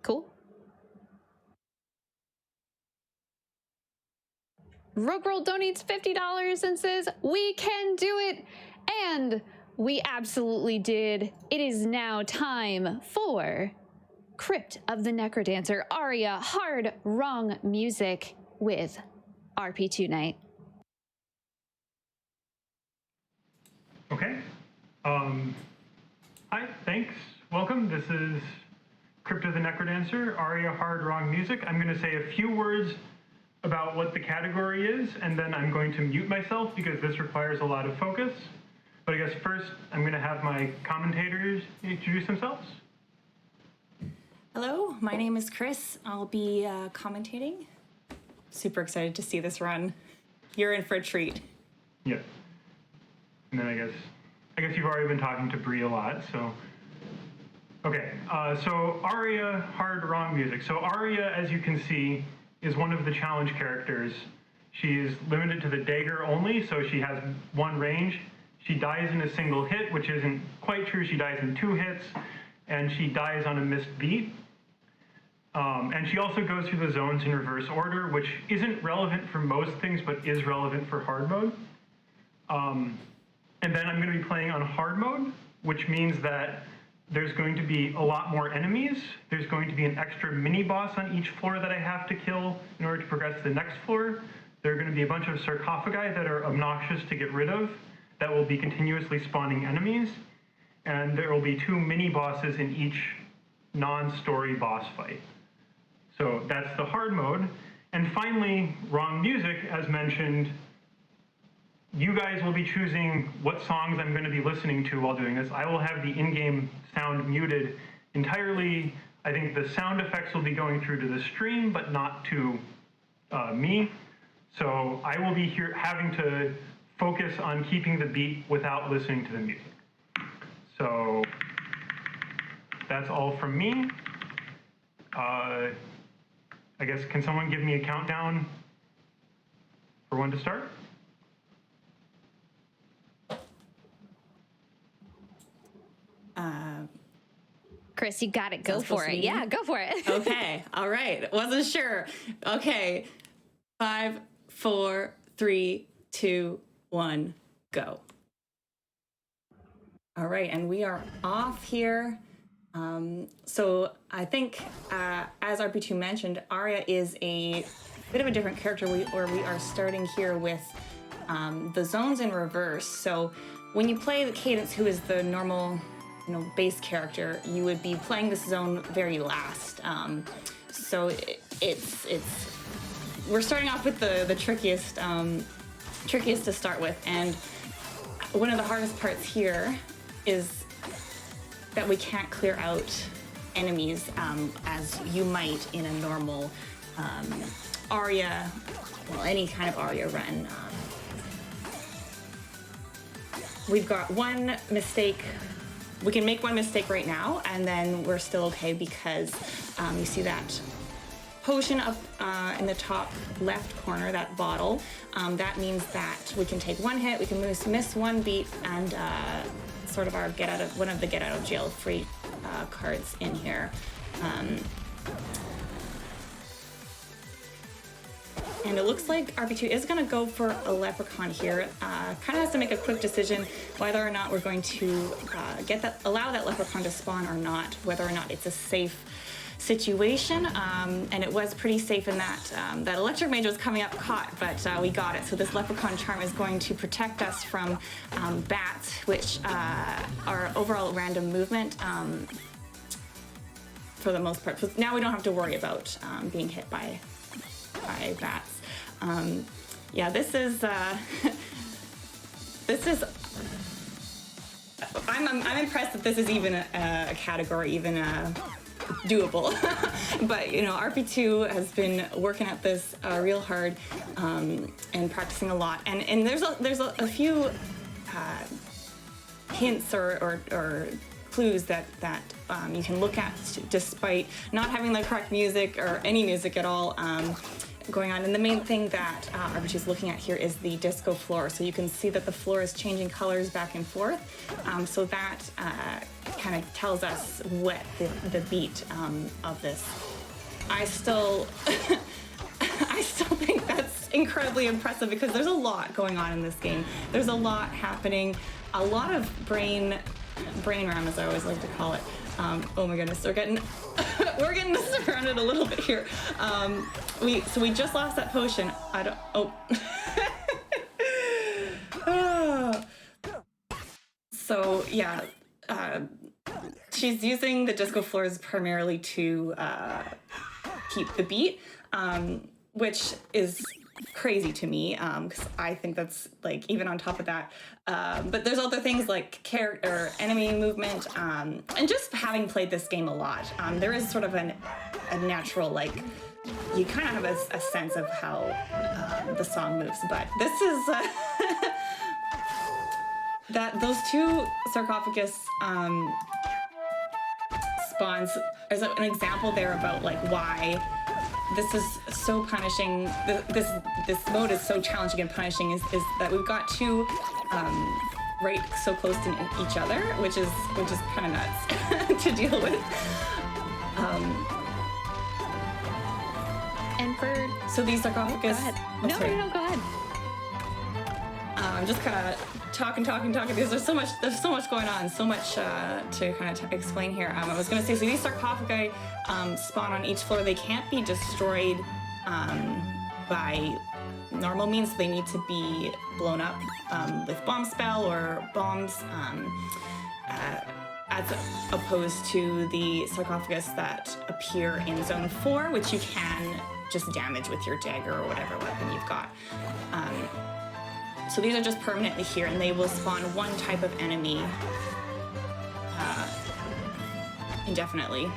Cool. Rogueroll donates $50 and says, we can do it! And we absolutely did. It is now time for Crypt of the NecroDancer aria Hard Wrong Music with rp2knight. Okay. Hi, thanks. Welcome. This is Crypt of the NecroDancer, aria Hard Wrong Music. I'm going to say a few words about what the category is, and then I'm going to mute myself because this requires a lot of focus. But I guess first, I'm going to have my commentators introduce themselves. Hello, my name is Cryss. I'll be commentating. Super excited to see this run. You're in for a treat. Yeah. And then I guess you've already been talking to Bree a lot, so. Okay, so aria, Hard Wrong Music. So aria, as you can see, is one of the challenge characters. She is limited to the dagger only, so she has one range. She dies in a single hit, which isn't quite true. She dies in 2 hits, and she dies on a missed beat. And she also goes through the zones in reverse order, which isn't relevant for most things, but is relevant for hard mode. And then I'm going to be playing on hard mode, which means that there's going to be a lot more enemies. There's going to be an extra mini-boss on each floor that I have to kill in order to progress to the next floor. There are going to be a bunch of sarcophagi that are obnoxious to get rid of that will be continuously spawning enemies. And there will be 2 mini-bosses in each non-story boss fight. So that's the hard mode. And finally, wrong music, as mentioned. You guys will be choosing what songs I'm going to be listening to while doing this. I will have the in-game sound muted entirely. I think the sound effects will be going through to the stream, but not to me. So I will be here having to focus on keeping the beat without listening to the music. So that's all from me. I guess, can someone give me a countdown for when to start? Cryss, you got it. Go for it. Yeah, go for it. Okay. All right. Wasn't sure. Okay. 5, 4, 3, 2, 1, go. All right. And we are off here. So I think, as RP2 mentioned, Aria is a bit of a different character where we are starting here with the zones in reverse. So when you play the Cadence, who is the normal base character, you would be playing this zone very last. So we're starting off with the trickiest to start with, and one of the hardest parts here is that we can't clear out enemies as you might in a normal aria, well, any kind of aria run. We've got one mistake. We can make one mistake right now, and then we're still okay because you see that potion up in the top left corner, that bottle. That means that we can take 1 hit, we can miss 1 beat, and sort of our one of the get out of jail free cards in here. And it looks like RP2 is going to go for a leprechaun here. Kind of has to make a quick decision whether or not we're going to allow that leprechaun to spawn or not, whether or not it's a safe situation. And it was pretty safe in that that electric mage was coming up caught, but we got it. So this leprechaun charm is going to protect us from bats, which are overall random movement for the most part. So now we don't have to worry about being hit by bats. Yeah, this is I'm impressed that this is even a category, even doable. But RP2 has been working at this real hard and practicing a lot. And there's a few hints or clues that you can look at despite not having the correct music or any music at all going on. And the main thing that RP2 is looking at here is the disco floor. So you can see that the floor is changing colors back and forth. So that kind of tells us what the beat of this. I still think that's incredibly impressive because there's a lot going on in this game. There's a lot happening, a lot of brain RAM, as I always like to call it. Oh my goodness, we're getting surrounded a little bit here. We just lost that potion. So yeah, she's using the disco floors primarily to keep the beat, which is crazy to me, because I think that's like even on top of that. But there's other things like character, enemy movement, and just having played this game a lot, there is sort of a natural, like, you kind of have a sense of how the song moves. But this is those two sarcophagus spawns. There's an example there about like why this is so punishing. This mode is so challenging and punishing. Is that we've got two right so close to each other, which is kind of nuts to deal with. And so these sarcophagus. Go ahead. Oh, No, go ahead. I'm just kind of talking because there's so much going on, so much to kind of explain here. I was going to say, so these sarcophagi spawn on each floor. They can't be destroyed by normal means. They need to be blown up with bomb spell or bombs, as opposed to the sarcophagus that appear in Zone 4, which you can just damage with your dagger or whatever weapon you've got. So these are just permanently here, and they will spawn one type of enemy indefinitely.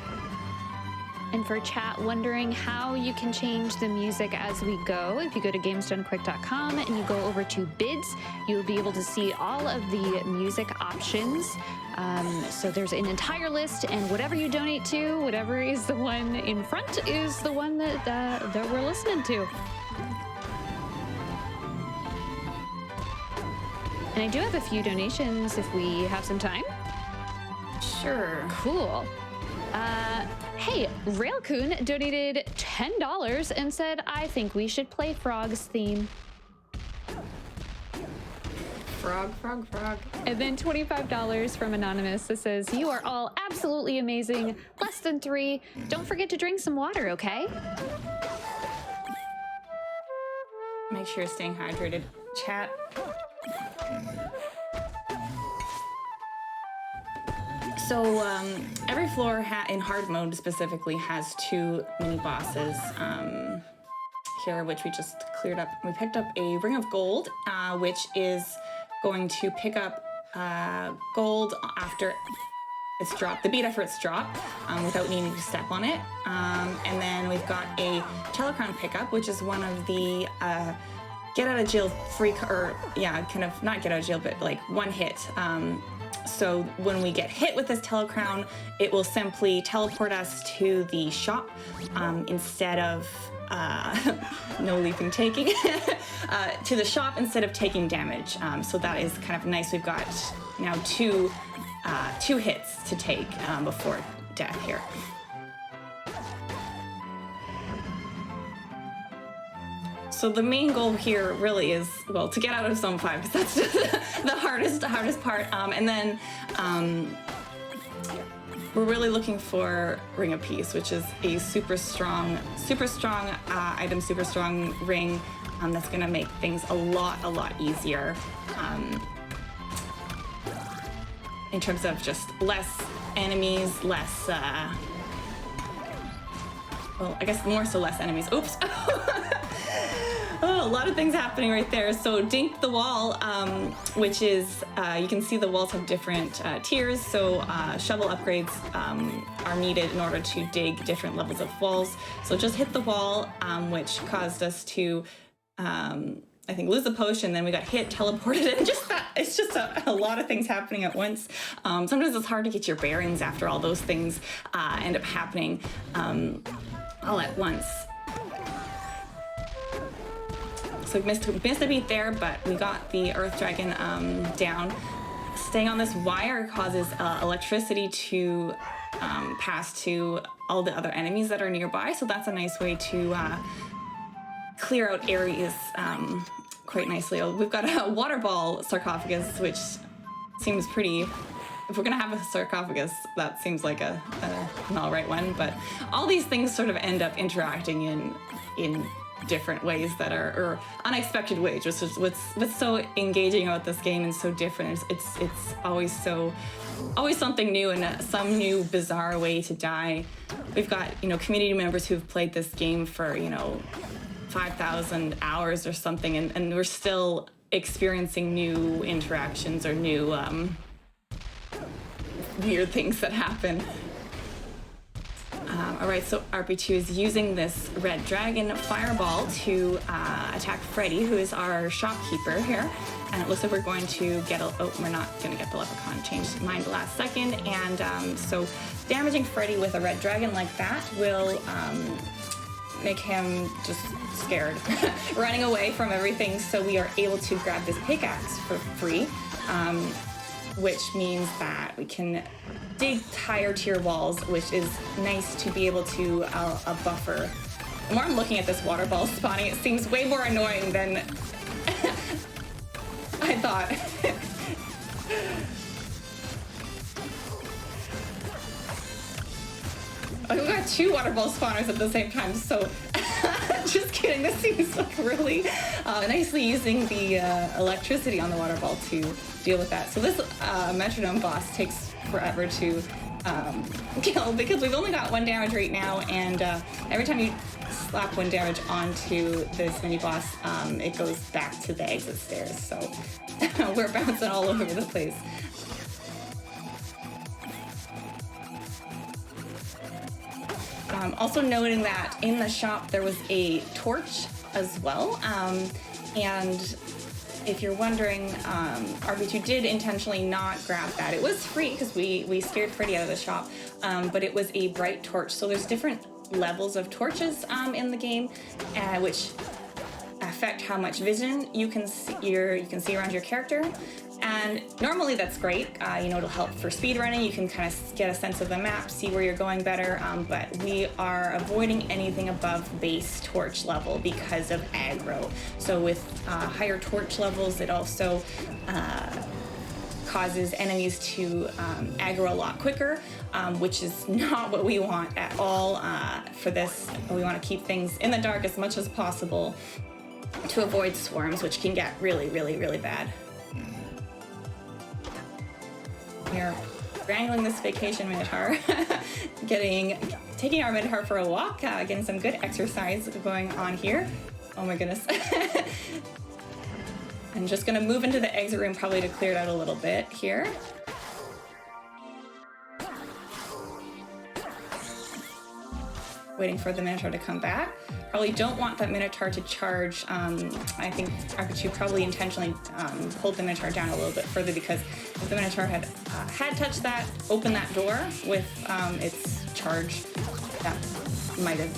And for chat wondering how you can change the music as we go, if you go to gamesdonequick.com and you go over to bids, you'll be able to see all of the music options. So there's an entire list, and whatever you donate to, whatever is the one in front is the one that we're listening to. And I do have a few donations if we have some time. Sure. Cool. Hey, Railcoon donated $10 and said, I think we should play Frog's theme. Frog. And then $25 from Anonymous that says, you are all absolutely amazing. Less than 3. Don't forget to drink some water, okay? Make sure you're staying hydrated. Chat. So every floor in hard mode specifically has 2 mini bosses here, which we just cleared up. We picked up a ring of gold, which is going to pick up gold after it's dropped, the beat after it's dropped, without needing to step on it. And then we've got a telecrown pickup, which is one of the get out of jail free, or yeah, kind of not get out of jail, but like one hit. So when we get hit with this telecrown, it will simply teleport us to the shop instead of no leaping taking to the shop instead of taking damage. So that is kind of nice. We've got now two hits to take before death here. So the main goal here really is, well, to get out of Zone 5, because that's just the hardest part. And then we're really looking for Ring of Peace, which is a super strong item, super strong ring that's going to make things a lot easier in terms of just less enemies, less. Well, I guess more so less enemies. Oops. Oh, a lot of things happening right there. So dink the wall, which is, you can see the walls have different tiers. So shovel upgrades are needed in order to dig different levels of walls. So just hit the wall, which caused us to, I think, lose the potion. Then we got hit, teleported, and just that. It's just a lot of things happening at once. Sometimes it's hard to get your bearings after all those things end up happening all at once. So we missed a beat there, but we got the Earth Dragon down. staying on this wire causes electricity to pass to all the other enemies that are nearby. So that's a nice way to clear out areas quite nicely. We've got a water ball sarcophagus, which seems pretty... If we're gonna have a sarcophagus, that seems like an all right one, but all these things sort of end up interacting in different ways that are, or unexpected ways, which is what's so engaging about this game and so different. It's always something new and some new bizarre way to die. We've got, you know, community members who've played this game for, you know, 5,000 hours or something, and we're still experiencing new interactions or new weird things that happen. All right, so RP2 is using this red dragon fireball to attack Freddy, who is our shopkeeper here. And it looks like we're going to get we're not going to get the leprechaun. Changed mind last second. And so damaging Freddy with a red dragon like that will make him just scared, running away from everything. So we are able to grab this pickaxe for free. Which means that we can dig higher tier walls, which is nice to be able to a buffer. The more I'm looking at this water ball spawning, it seems way more annoying than I thought. We've got 2 water ball spawners at the same time, so just kidding. This seems like really nicely using the electricity on the water ball to deal with that. So this metronome boss takes forever to kill because we've only got 1 damage right now, and every time you slap 1 damage onto this mini boss, it goes back to the exit stairs. So we're bouncing all over the place. Also noting that in the shop there was a torch as well, and if you're wondering, RP2 did intentionally not grab that. It was free because we scared Freddy out of the shop, but it was a bright torch. So there's different levels of torches in the game, which affect how much vision you can see around your character. And normally that's great. You know, it'll help for speedrunning. You can kind of get a sense of the map, see where you're going better. But we are avoiding anything above base torch level because of aggro. So with higher torch levels, it also causes enemies to aggro a lot quicker, which is not what we want at all for this. We want to keep things in the dark as much as possible to avoid swarms, which can get really, really, really bad. We're wrangling this vacation Minotaur, taking our Minotaur for a walk, getting some good exercise going on here. Oh my goodness. I'm just gonna move into the exit room probably to clear it out a little bit here. Waiting for the Minotaur to come back. Probably don't want that Minotaur to charge. I think RP2 probably intentionally pulled the Minotaur down a little bit further, because if the Minotaur had touched that, opened that door with its charge, that might have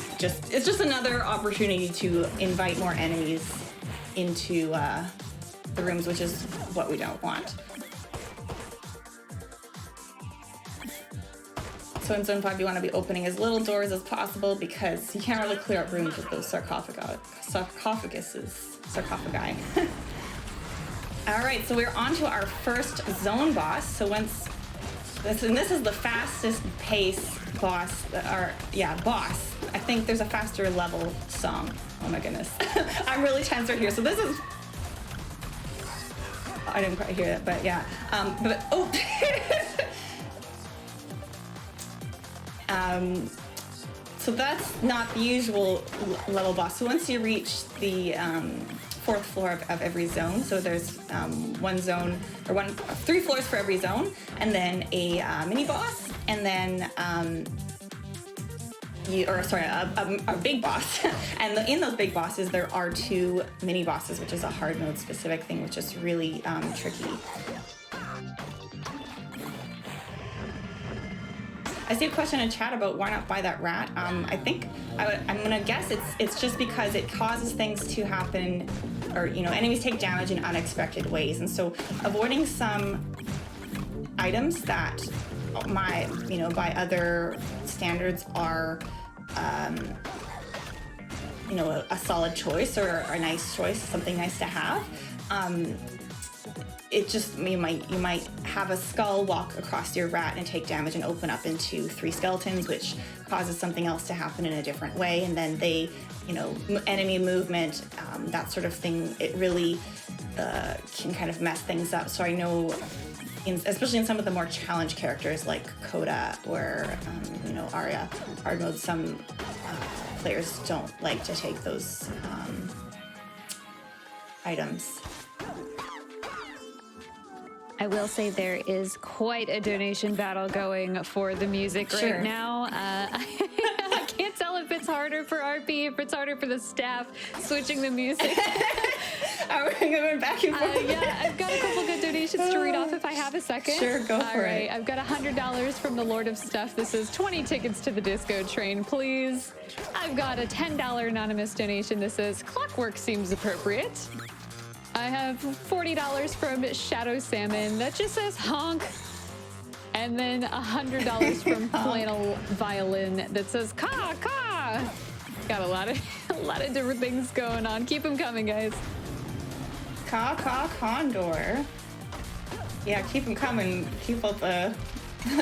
it's just another opportunity to invite more enemies into the rooms, which is what we don't want. So in Zone 5, you want to be opening as little doors as possible because you can't really clear up rooms with those sarcophagi. All right, so we're on to our first zone boss. So this is the fastest pace boss, boss. I think there's a faster level song. Oh my goodness. I'm really tense right here. So this is, I didn't quite hear that, but yeah. So that's not the usual level boss. So once you reach the 4th floor of every zone, so there's 3 floors for every zone, and then a mini boss, and then a big boss. And in those big bosses, there are 2 mini bosses, which is a hard mode specific thing, which is really tricky. I see a question in chat about why not buy that rat. I think I'm gonna guess it's just because it causes things to happen, or enemies take damage in unexpected ways, and so avoiding some items that by other standards are, a solid choice or a nice choice, something nice to have. It just, you might have a skull walk across your rat and take damage and open up into 3 skeletons, which causes something else to happen in a different way. And then they, enemy movement, that sort of thing, it really can kind of mess things up. So I know, especially in some of the more challenge characters like Coda or, Arya, hard mode, some players don't like to take those items. I will say there is quite a donation battle going for the music right now. I can't tell if it's harder for RP, if it's harder for the staff switching the music. Are we going back and forth? Yeah, I've got a couple good donations to read off if I have a second. Sure, go for it. All right, I've got $100 from the Lord of Stuff. This is 20 tickets to the disco train, please. I've got a $10 anonymous donation. This is Clockwork seems appropriate. I have $40 from Shadow Salmon that just says honk. And then $100 from Flannel Violin that says caw, caw. Got a lot of different things going on. Keep them coming, guys. Caw, caw, condor. Yeah, keep them coming. Keep up the...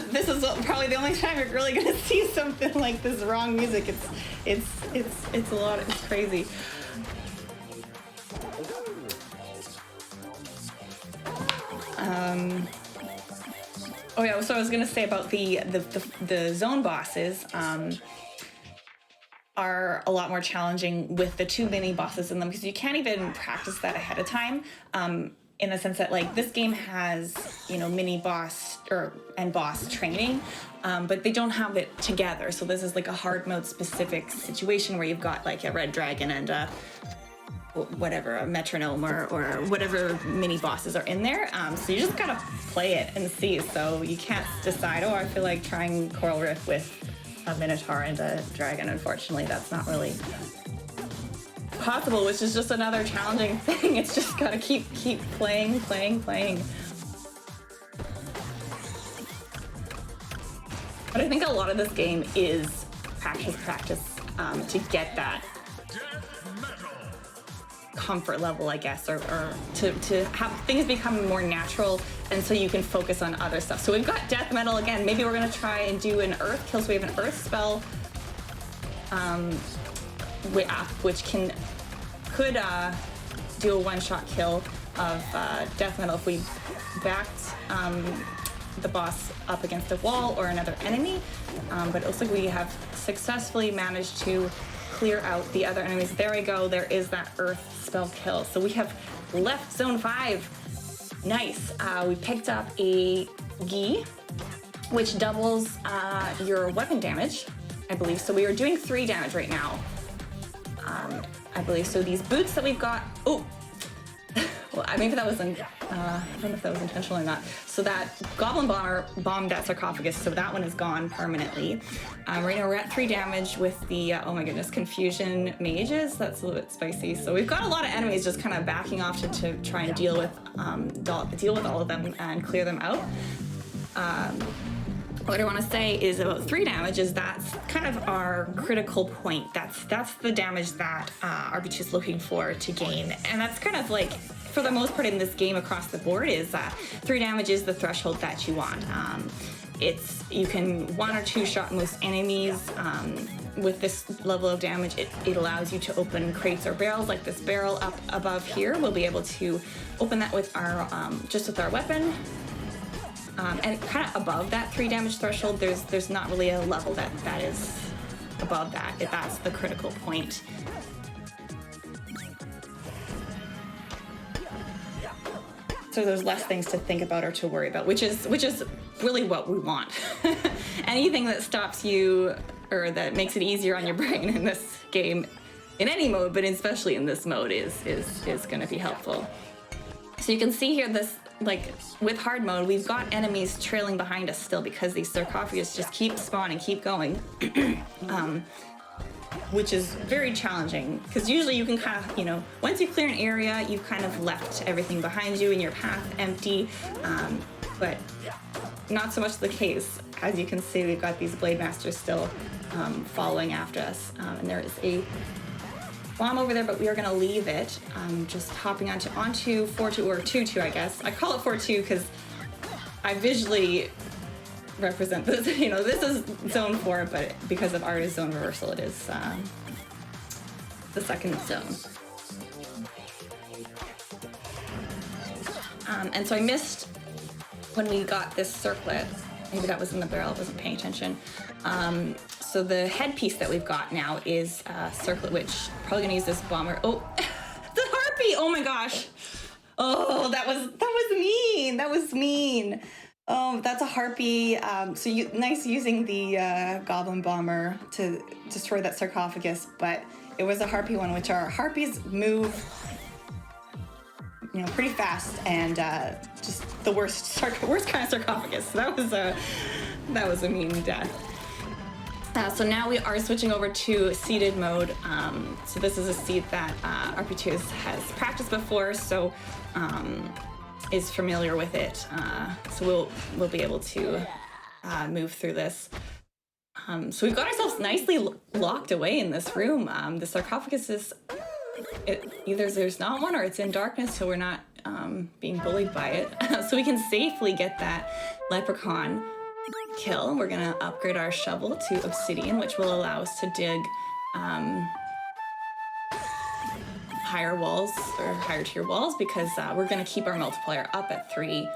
This is probably the only time you're really gonna see something like this wrong music. It's a lot. It's crazy. Oh yeah, so I was gonna say about the zone bosses are a lot more challenging with the 2 mini bosses in them, because you can't even practice that ahead of time. In the sense that, like, this game has, mini boss and boss training, but they don't have it together. So this is like a hard mode specific situation where you've got like a red dragon and a metronome or whatever mini bosses are in there. So you just gotta play it and see. So you can't decide, I feel like trying Coral Rift with a minotaur and a dragon. Unfortunately, that's not really possible, which is just another challenging thing. It's just gotta keep playing. But I think a lot of this game is practice to get that comfort level, I guess, or to have things become more natural, and so you can focus on other stuff. So we've got death metal again. Maybe we're gonna try and do an earth kill. So we have an earth spell, which could do a one-shot kill of death metal if we backed the boss up against a wall or another enemy. But it looks like we have successfully managed to clear out the other enemies. There we go. There is that earth spell kill. So we have left zone 5. Nice. We picked up a gi, which doubles your weapon damage, I believe. So we are doing 3 damage right now, I believe. So these boots that we've got, well, maybe that was, I don't know if that was intentional or not. So that Goblin Bomber bombed that sarcophagus, so that one is gone permanently. Right now we're at 3 damage with the, oh my goodness, Confusion Mages. That's a little bit spicy. So we've got a lot of enemies just kind of backing off to try and deal with all of them and clear them out. What I want to say is about 3 damage is that's kind of our critical point. That's the damage that rp2 is looking for to gain, and that's kind of like, for the most part in this game across the board, is 3 damage is the threshold that you want. You can 1 or 2 shot most enemies. With this level of damage, it allows you to open crates or barrels, like this barrel up above here. We'll be able to open that with our just with our weapon. And kind of above that 3 damage threshold, there's not really a level that is above that. That's the critical point. So there's less things to think about or to worry about, which is really what we want. Anything that stops you or that makes it easier on your brain in this game, in any mode, but especially in this mode, is going to be helpful. So you can see here this, like with hard mode, we've got enemies trailing behind us still because these sarcophagus just keep spawning, keep going, which is very challenging because usually you can kind of, once you clear an area, you've kind of left everything behind you and your path empty. but not so much the case. As you can see, we've got these Blade Masters still following after us, and there is a bomb over there, but we are going to leave it. Just hopping onto 4-2 or 2-2, I guess. I call it 4-2 because I visually represent this. You know, this is zone 4, but because of Arta's zone reversal, it is the second zone. And so I missed when we got this circlet. Maybe that was in the barrel, I wasn't paying attention. So the headpiece that we've got now is a circlet, which probably gonna use this bomber. Oh, the harpy! Oh my gosh! Oh, that was mean. That was mean. Oh, that's a harpy. So nice using the goblin bomber to destroy that sarcophagus, but it was a harpy one, which our harpies move, you know, pretty fast, and just the worst kind of sarcophagus. That was a mean death. So now we are switching over to seeded mode. So this is a seed that rp2 has practiced before, so is familiar with it. So we'll be able to move through this. So we've got ourselves nicely locked away in this room. The sarcophagus is either there's not one or it's in darkness, so we're not being bullied by it. So we can safely get that leprechaun kill. We're gonna upgrade our shovel to obsidian, which will allow us to dig higher walls or higher tier walls, because we're gonna keep our multiplier up at 3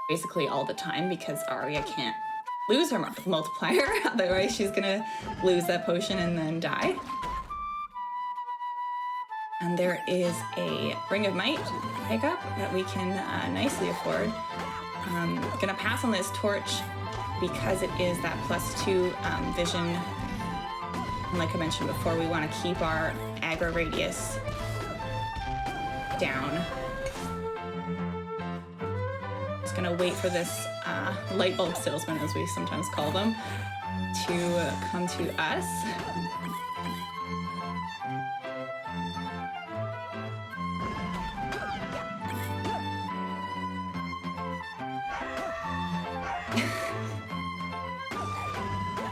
basically all the time, because Arya can't lose her multiplier. Otherwise she's gonna lose that potion and then die. And there is a Ring of Might pickup that we can nicely afford. Gonna pass on this torch because it is that +2 vision. And like I mentioned before, we want to keep our aggro radius down. Just gonna wait for this light bulb salesman, as we sometimes call them, to come to us.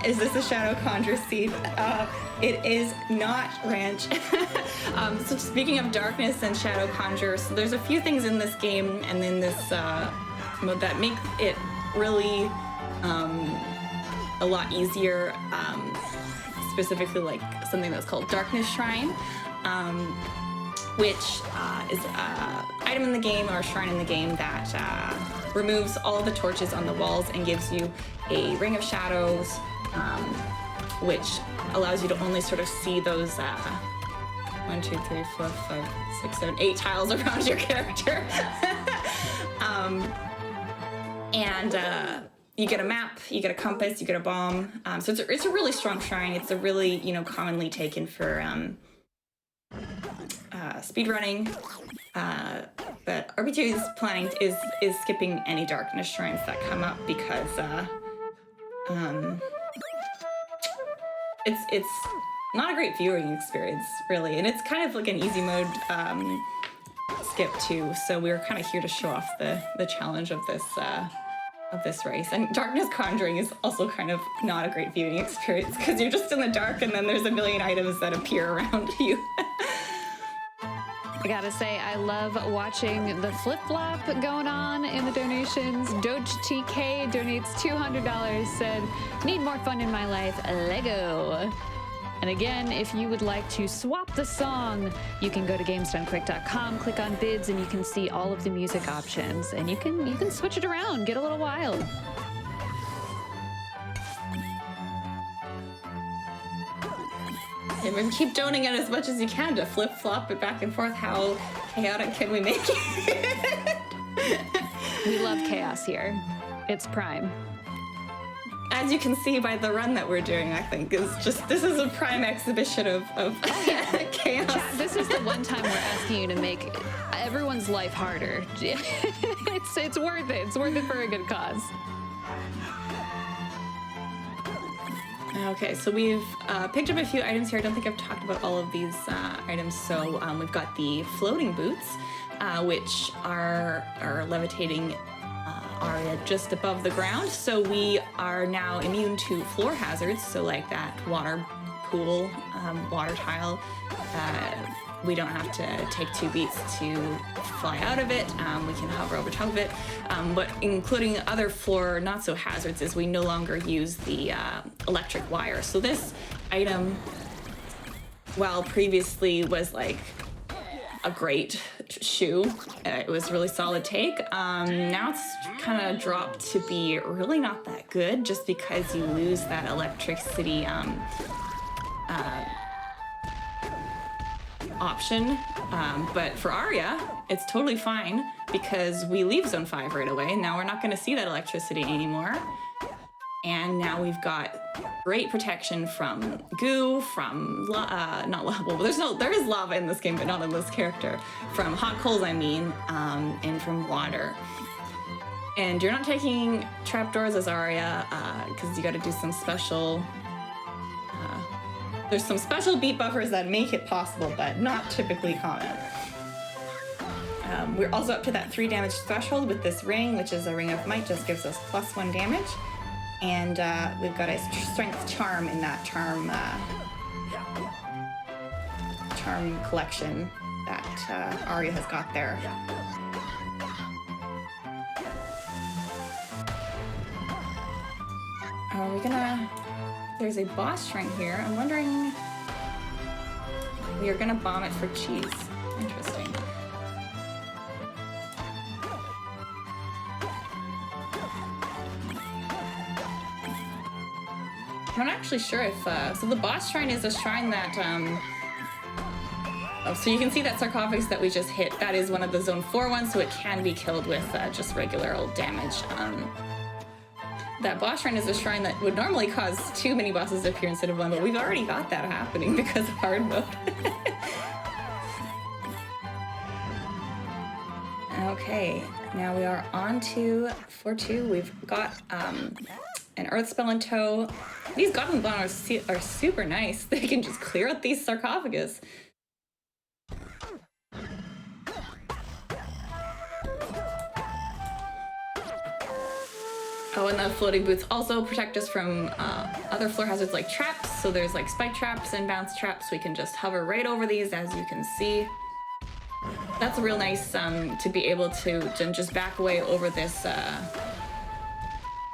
Is this a Shadow Conjure seed? It is not, Ranch. So speaking of darkness and Shadow Conjure, so there's a few things in this game and in this mode that make it really a lot easier, specifically like something that's called Darkness Shrine, which is an item in the game or a shrine in the game that removes all the torches on the walls and gives you a ring of shadows, which allows you to only sort of see those 1, 2, 3, 4, 5, 6, 7, 8 tiles around your character. And you get a map, you get a compass, you get a bomb. So it's a really strong shrine. It's a really, you know, commonly taken for speedrunning. But rp2 is planning is skipping any darkness shrines that come up because it's not a great viewing experience, really, and it's kind of like an easy mode skip too. So we're kind of here to show off the challenge of this race. And darkness conjuring is also kind of not a great viewing experience because you're just in the dark and then there's a million items that appear around you. I gotta say, I love watching the flip-flop going on in the donations. Doge TK donates $200, said, need more fun in my life, Lego. And again, if you would like to swap the song, you can go to gamesdonequick.com, click on bids, and you can see all of the music options. And you can switch it around, get a little wild. And keep donating it as much as you can to flip-flop it back and forth. How chaotic can we make it? We love chaos here. It's prime. As you can see by the run that we're doing, I think, this is a prime exhibition of chaos. Chat, this is the one time we're asking you to make everyone's life harder. It's worth it. It's worth it for a good cause. Okay, so we've picked up a few items here. I don't think I've talked about all of these items. So we've got the floating boots, which are levitating Arya just above the ground, so we are now immune to floor hazards, so like that water pool, water tile. We don't have to take 2 beats to fly out of it. We can hover over top of it. But including other floor not so hazards is we no longer use the electric wire. So this item, while previously was like a great shoe, it was really solid take. Now it's kind of dropped to be really not that good just because you lose that electricity option, but for Arya, it's totally fine because we leave Zone 5 right away. Now we're not going to see that electricity anymore. And now we've got great protection from goo, from, not lava, well, there is lava in this game, but not in this character. From hot coals, I mean, and from water. And you're not taking trapdoors as Arya, because you got to do some special there's some special beat buffers that make it possible, but not typically common. We're also up to that 3 damage threshold with this ring, which is a ring of might, just gives us +1 damage. And we've got a strength charm in that charm collection that Arya has got there. Are we gonna... There's a boss shrine here. I'm wondering... We are gonna bomb it for cheese. Interesting. I'm not actually sure if... so the boss shrine is a shrine that... Oh, so you can see that sarcophagus that we just hit. That is one of the Zone 4 ones, so it can be killed with just regular old damage. That boss shrine is a shrine that would normally cause 2 mini bosses to appear instead of 1, but we've already got that happening because of hard mode. Okay, now we are on to 4-2. We've got an earth spell in tow. These goblin bombs are super nice. They can just clear out these sarcophagus. Oh, and the floating boots also protect us from other floor hazards like traps. So there's like spike traps and bounce traps. We can just hover right over these, as you can see. That's real nice to be able to just back away over this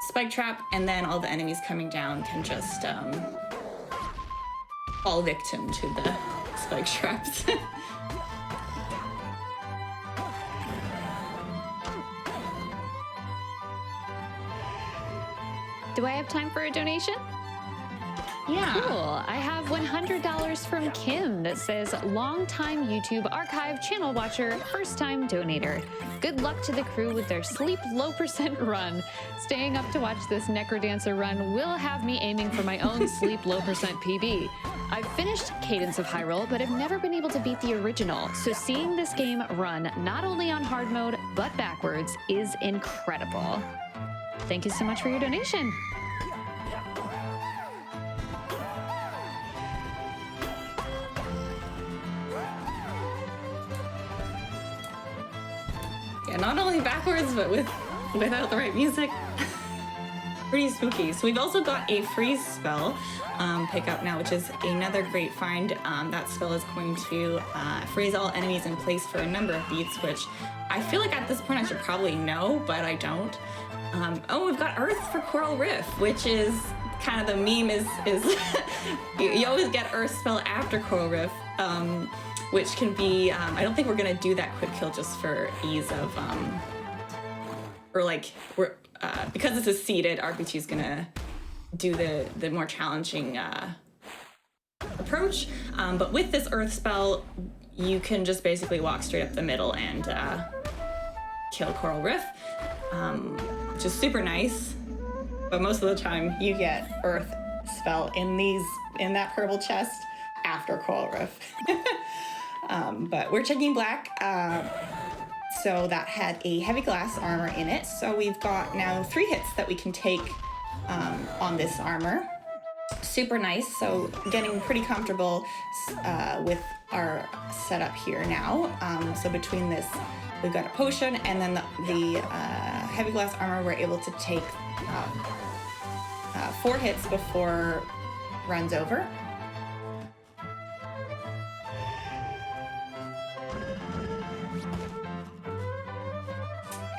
spike trap, and then all the enemies coming down can just fall victim to the spike traps. Do I have time for a donation? Yeah. Cool. I have $100 from Kim that says, long-time YouTube archive channel watcher, first-time donator. Good luck to the crew with their sleep low % run. Staying up to watch this NecroDancer run will have me aiming for my own sleep low % PB. I've finished Cadence of Hyrule, but have never been able to beat the original, so seeing this game run not only on hard mode, but backwards is incredible. Thank you so much for your donation. Yeah, not only backwards, but without the right music. Pretty spooky. So we've also got a freeze spell pick up now, which is another great find. That spell is going to freeze all enemies in place for a number of beats, which I feel like at this point I should probably know, but I don't. Oh, we've got Earth for Coral Riff, which is kind of the meme is you always get Earth spell after Coral Riff, which can be, I don't think we're gonna do that quick kill just for ease of, or like, because this is seeded, rp2 is gonna do the more challenging approach. But with this Earth spell, you can just basically walk straight up the middle and kill Coral Riff. Which is super nice, but most of the time you get Earth spell in that purple chest after Coral Riff. But we're checking black, so that had a heavy glass armor in it. So we've got now 3 hits that we can take on this armor. Super nice. So getting pretty comfortable with our setup here now. So between this, we've got a potion and then the heavy glass armor, we're able to take 4 hits before runs over.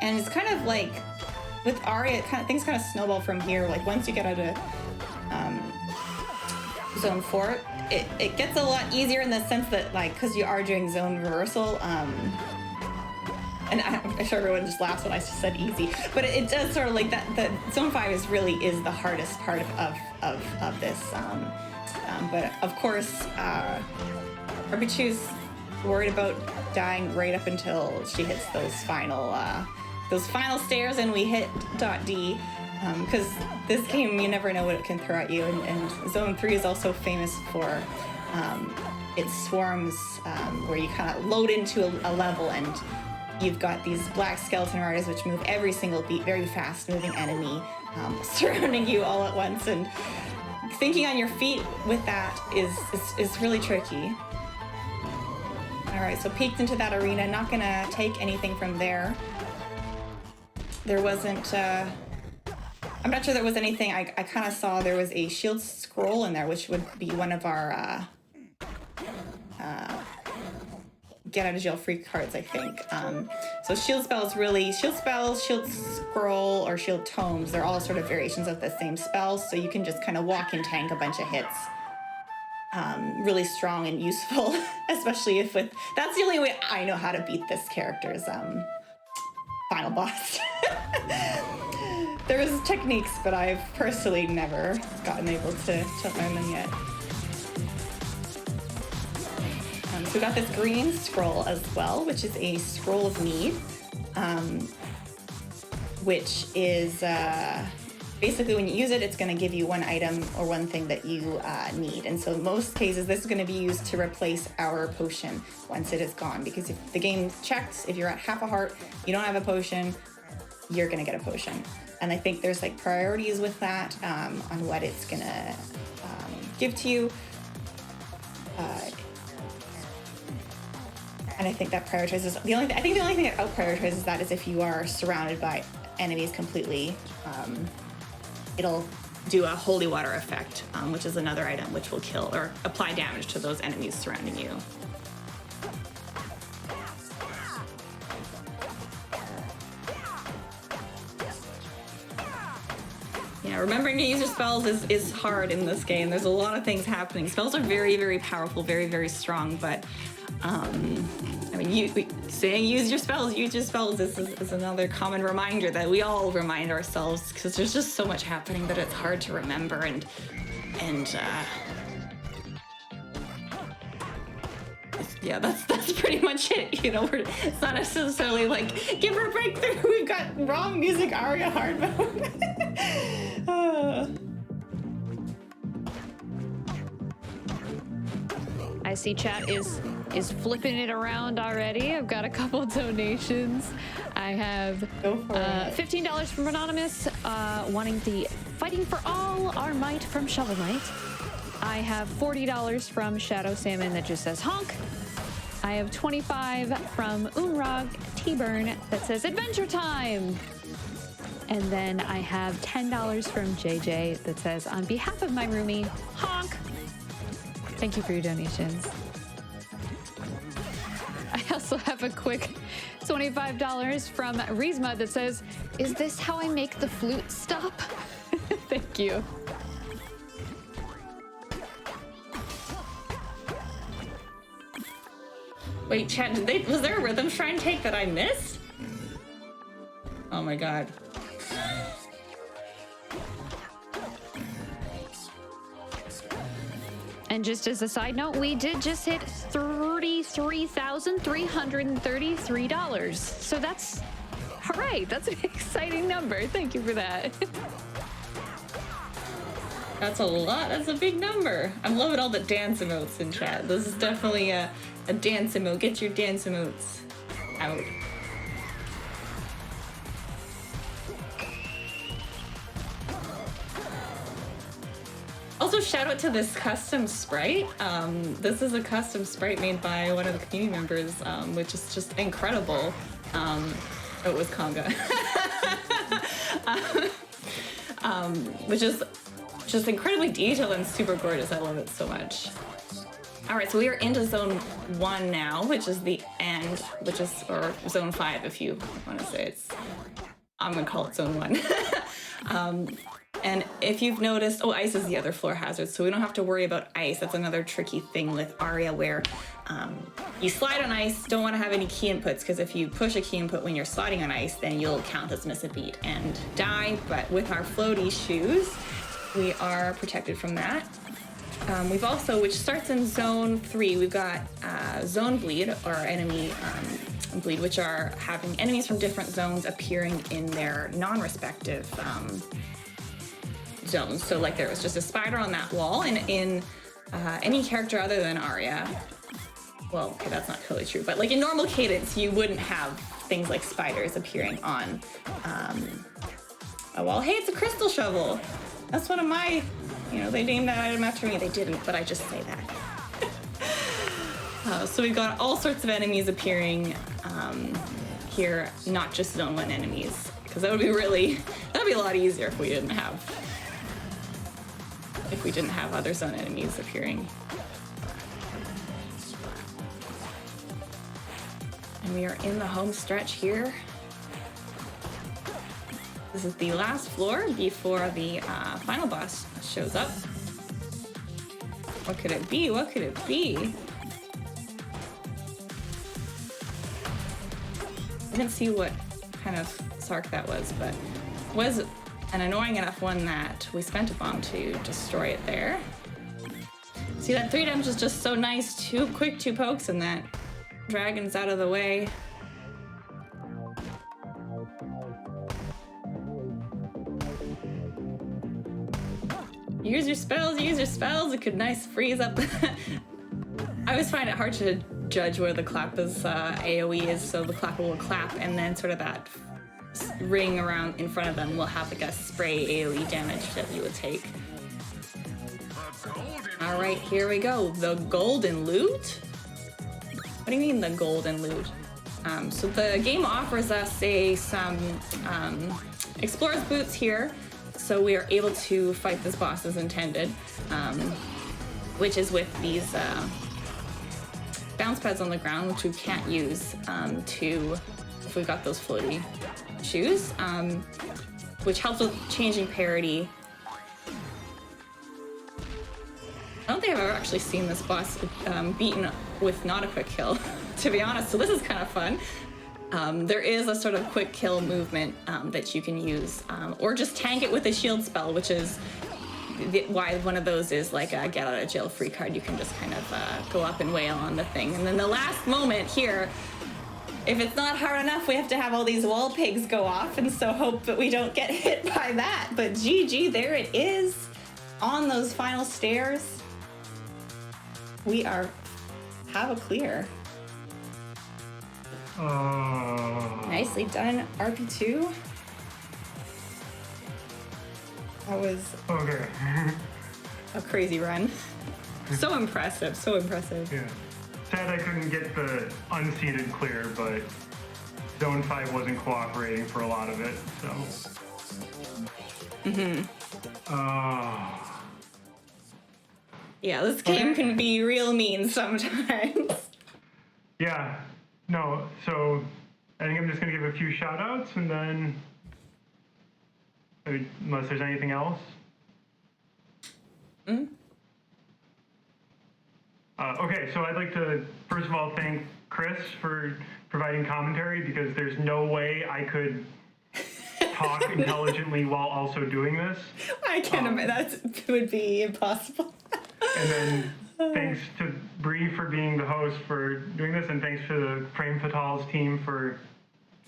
And it's kind of like with Arya, things kind of snowball from here. Like once you get out of zone 4, it gets a lot easier in the sense that, like, because you are doing zone reversal. And I'm sure everyone just laughs when I just said easy, but it does sort of like that. The zone 5 is the hardest part of this. But of course, rp2's worried about dying right up until she hits those final stairs, and we hit .D. Because this game, you never know what it can throw at you, and Zone 3 is also famous for its swarms, where you kind of load into a level, and you've got these black skeleton riders which move every single beat, very fast-moving enemy surrounding you all at once, and thinking on your feet with that is really tricky. All right, so peeked into that arena, not gonna take anything from there. There wasn't, I'm not sure there was anything. I kind of saw there was a shield scroll in there, which would be one of our get out of jail free cards, I think. So shield spells, shield scroll, or shield tomes, they're all sort of variations of the same spell, so you can just kind of walk and tank a bunch of hits. Really strong and useful, especially if that's the only way I know how to beat this character's final boss. There's techniques, but I've personally never gotten able to learn them yet. So we got this green scroll as well, which is a scroll of need, which is basically when you use it, it's going to give you one item or one thing that you need. And so in most cases, this is going to be used to replace our potion once it is gone, because if the game checks, if you're at half a heart, you don't have a potion, you're going to get a potion. And I think there's like priorities with that on what it's going to give to you. And I think that prioritizes the only thing that out prioritizes that is if you are surrounded by enemies completely. It'll do a holy water effect, which is another item which will kill or apply damage to those enemies surrounding you. Yeah, remembering to use your spells is hard in this game. There's a lot of things happening. Spells are very, very powerful, very, very strong, but I mean, saying use your spells is another common reminder that we all remind ourselves, because there's just so much happening that it's hard to remember, and yeah, that's pretty much it. You know, it's not necessarily like, give her a breakthrough, we've got wrong music, Arya hard mode. I see chat is flipping it around already. I've got a couple donations. I have $15 from Anonymous, wanting the Fighting for All Our Might from Shovel Knight. I have $40 from Shadow Salmon that just says honk. I have $25 from Unrog T-Burn that says Adventure Time. And then I have $10 from JJ that says, on behalf of my roomie, honk. Thank you for your donations. I also have a quick $25 from Briesbe that says, is this how I make the flute stop? Thank you. Wait, chat, was there a rhythm shrine take that I missed? Oh my god. And just as a side note, we did just hit $33,333. So that's, hooray, that's an exciting number. Thank you for that. That's a lot, that's a big number. I'm loving all the dance emotes in chat. This is definitely a dance emote. Get your dance emotes out. Also, shout out to this custom sprite. This is a custom sprite made by one of the community members, which is just incredible. It was Conga. which is just incredibly detailed and super gorgeous. I love it so much. All right, so we are into zone 1 now, which is the end, or zone 5 if you want to say it's, I'm gonna call it zone 1. And if you've noticed, ice is the other floor hazard, so we don't have to worry about ice. That's another tricky thing with Aria where you slide on ice, don't want to have any key inputs, because if you push a key input when you're sliding on ice, then you'll count as miss a beat and die. But with our floaty shoes, we are protected from that. We've also, which starts in zone 3, we've got zone bleed, or enemy bleed, which are having enemies from different zones appearing in their non-respective zones. So like there was just a spider on that wall, and in any character other than Aria, well, okay, that's not totally true, but like in normal cadence, you wouldn't have things like spiders appearing on a wall. Hey, it's a crystal shovel. That's one of my, they named that item after me. They didn't, but I just say that. So we've got all sorts of enemies appearing here, not just zone 1 enemies, because that'd be a lot easier if we didn't have other zone enemies appearing. And we are in the home stretch here. This is the last floor before the final boss shows up. What could it be? What could it be? I didn't see what kind of Sark that was, but it was an annoying enough one that we spent a bomb to destroy it there. See, that 3 damage is just so nice. 2 quick 2 pokes, and that dragon's out of the way. Use your spells, use your spells. It could nice freeze up. I always find it hard to judge where the Clappa's AoE is, so the Clappa will clap, and then sort of that ring around in front of them will have like a spray AoE damage that you would take. All right, here we go. The golden loot? What do you mean the golden loot? So the game offers us some explorer's boots here, so we are able to fight this boss as intended, which is with these bounce pads on the ground, which we can't use if we've got those floaty shoes, which helps with changing parity. I don't think I've ever actually seen this boss beaten with not a quick kill, to be honest, so this is kind of fun. There is a sort of quick kill movement that you can use, or just tank it with a shield spell, which is why one of those is like a get out of jail free card. You can just kind of go up and wail on the thing. And then the last moment here, if it's not hard enough, we have to have all these wall pigs go off, and so hope that we don't get hit by that. But GG, there it is on those final stairs. We have a clear. Nicely done, RP2. That was Okay. a crazy run. So impressive, so impressive. Yeah. Sad I couldn't get the unseated clear, but Zone 5 wasn't cooperating for a lot of it, so. Yeah, this game can be real mean sometimes. Yeah. No, so I think I'm just going to give a few shout outs and then, unless there's anything else. Okay, so I'd like to, first of all, thank Cryss for providing commentary, because there's no way I could talk intelligently while also doing this. I can't imagine, that would be impossible. And then thanks to Bree for being the host for doing this, and thanks to the Frame Fatales team for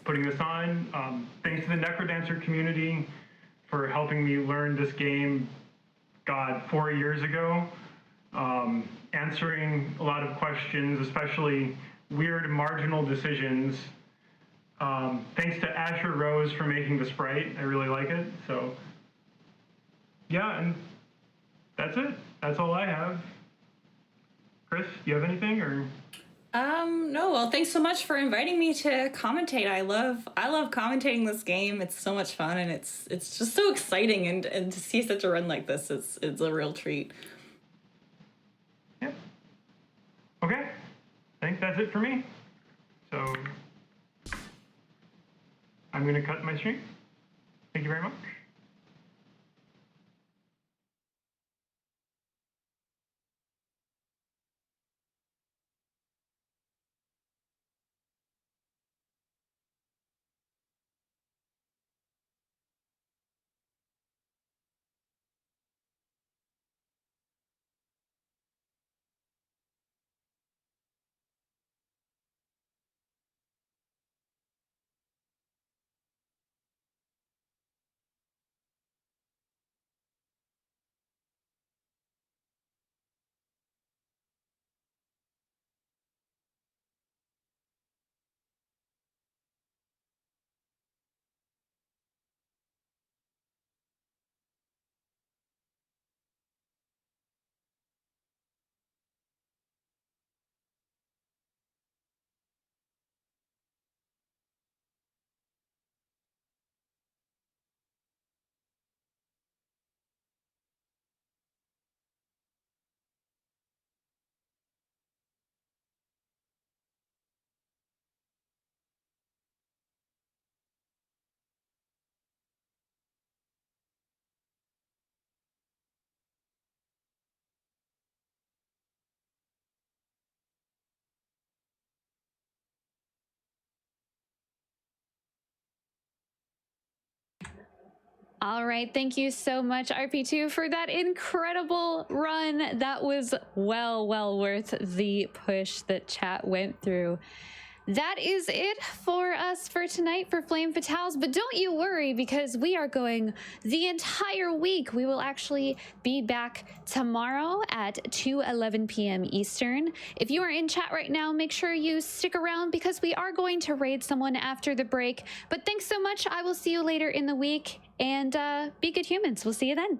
putting this on. Thanks to the NecroDancer community for helping me learn this game, 4 years ago. Answering a lot of questions, especially weird marginal decisions. Thanks to Asher Rose for making the sprite. I really like it. So yeah, and that's it. That's all I have. Cryss, do you have anything, or? No, well, thanks so much for inviting me to commentate. I love commentating this game. It's so much fun, and it's just so exciting, and to see such a run like this it's a real treat. Yep. Okay. I think that's it for me. So I'm going to cut my stream. Thank you very much. All right, thank you so much, RP2, for that incredible run. That was well worth the push that chat went through. That is it for us for tonight for Flame Fatales, but don't you worry, because we are going the entire week. We will actually be back tomorrow at 2:11 p.m. Eastern. If you are in chat right now, make sure you stick around because we are going to raid someone after the break. But thanks so much. I will see you later in the week, and be good humans. We'll see you then.